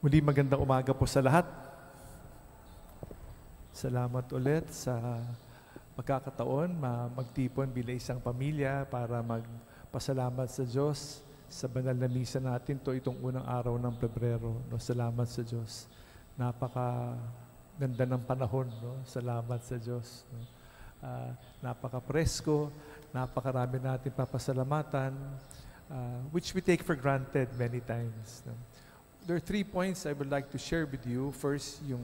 Muli magandang umaga po sa lahat. Salamat ulit sa pagkakataon magtipon bilang isang pamilya para magpasalamat sa Diyos sa banal na misa natin itong unang araw ng Pebrero. No? Salamat sa Diyos. Napaka ganda ng panahon. No? Salamat sa Diyos. No? Napaka-presko, napakarami natin papasalamatan, which we take for granted many times. No? There are 3 points I would like to share with you. First, yun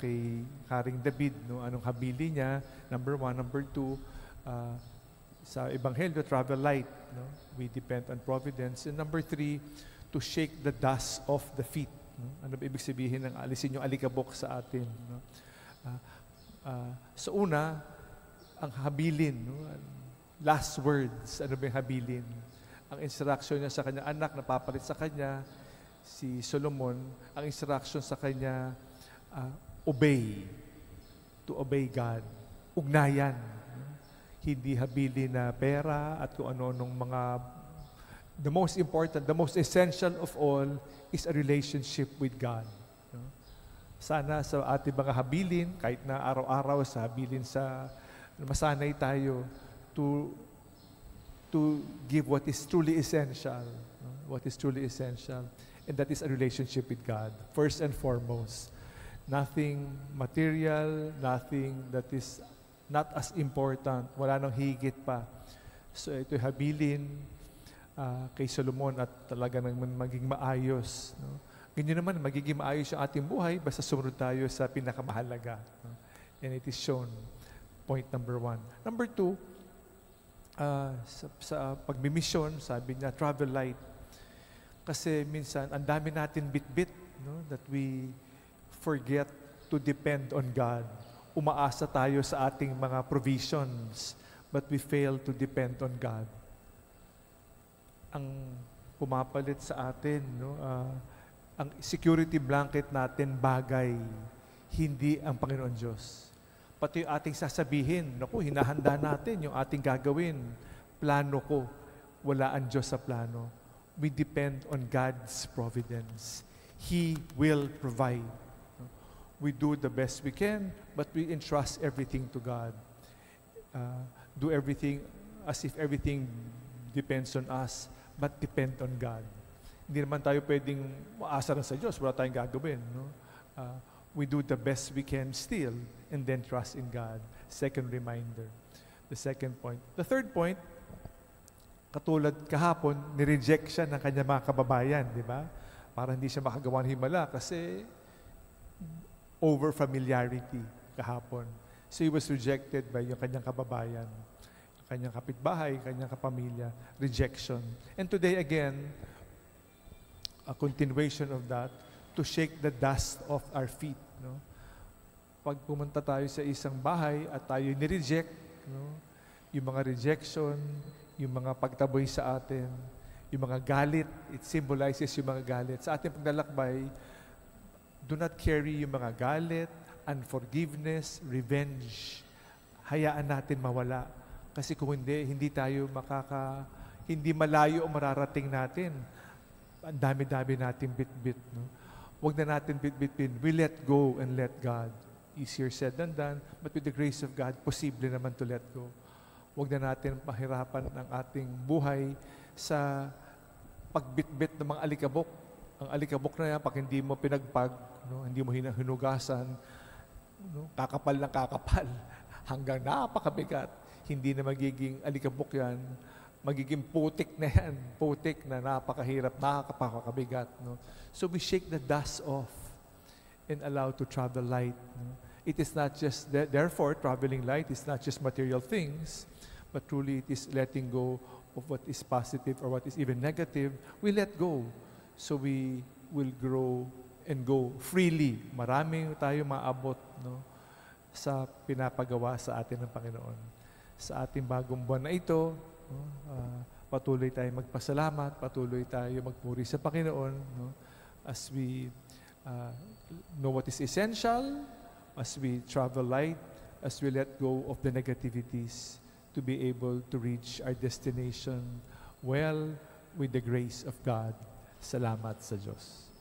kay Haring David, no, anong habili niya. Number 1, number 2, sa Ebanghelyo, travel light, no, we depend on providence. And number 3, to shake the dust off the feet. No? Ano ba ibig sabihin ng alisin yung alikabok sa atin? No? So una, ang habilin, no? Last words, ano ba yung habilin? Ang instruction niya sa kanya anak, napapalit sa kanya, si Solomon, ang instruction sa kanya, obey. To obey God. Ugnayan. Hindi habili na pera at kung ano-anong mga... The most important, the most essential of all is a relationship with God. Sana sa ating mga habilin, kahit na araw-araw sa habilin masanay tayo to give what is truly essential. What is truly essential. And that is a relationship with God, first and foremost. Nothing material, nothing that is not as important, wala nang higit pa. So ito'y habilin kay Solomon at talaga naman maging maayos. No? Ganyan naman, magiging maayos yung ating buhay, basta sumunod tayo sa pinakamahalaga. No? And it is shown, point number 1. Number 2, sa pagmimisyon, sabi niya, travel light. Kasi minsan, ang dami natin bit-bit, no? That we forget to depend on God. Umaasa tayo sa ating mga provisions, but we fail to depend on God. Ang pumapalit sa atin, no? Ang security blanket natin bagay, hindi ang Panginoon Diyos. Pati yung ating sasabihin, naku, hinahanda natin yung ating gagawin. Plano ko, wala ang Diyos sa plano. We depend on God's providence. He will provide. We do the best we can, but we entrust everything to God. Do everything as if everything depends on us, but depend on God. Hindi naman tayo pwedeng maasa na sa Diyos, wala tayong gagawin. No? We do the best we can still, and then trust in God. Second reminder. The second point. The third point, katulad kahapon, nireject siya ng kanyang mga kababayan, di ba? Para hindi siya makagawa ng himala kasi over familiarity kahapon. So he was rejected by yung kanyang kababayan, kanyang kapitbahay, kanyang kapamilya, rejection. And today again, a continuation of that, to shake the dust off our feet. No? Pag pumunta tayo sa isang bahay at tayo nireject, no? Yung mga rejection, yung mga pagtaboy sa atin, yung mga galit, it symbolizes yung mga galit. Sa ating paglalakbay, do not carry yung mga galit, unforgiveness, revenge. Hayaan natin mawala. Kasi kung hindi tayo hindi malayo ang mararating natin. Ang dami-dami natin bit-bit. No? Huwag na natin bit-bit-bit. We let go and let God. Easier said than done, but with the grace of God, posible naman to let go. Huwag na natin pahirapan ang ating buhay sa pagbitbit ng mga alikabok. Ang alikabok na yan, pag hindi mo pinagpag, no, hindi mo hinugasan, no, kakapal ng kakapal, hanggang napakabigat. Hindi na magiging alikabok yan, magiging putik na yan, putik na napakahirap, nakakapakabigat. No? So we shake the dust off and allow to travel light. No? It is not just, therefore, traveling light is not just material things, but truly it is letting go of what is positive or what is even negative. We let go. So we will grow and go freely. Maraming tayo maabot, no, sa pinapagawa sa atin ng Panginoon. Sa ating bagong buwan na ito, no, patuloy tayo magpasalamat, patuloy tayo magpuri sa Panginoon, no, as we know what is essential, as we travel light, as we let go of the negativities, to be able to reach our destination well with the grace of God. Salamat sa Diyos.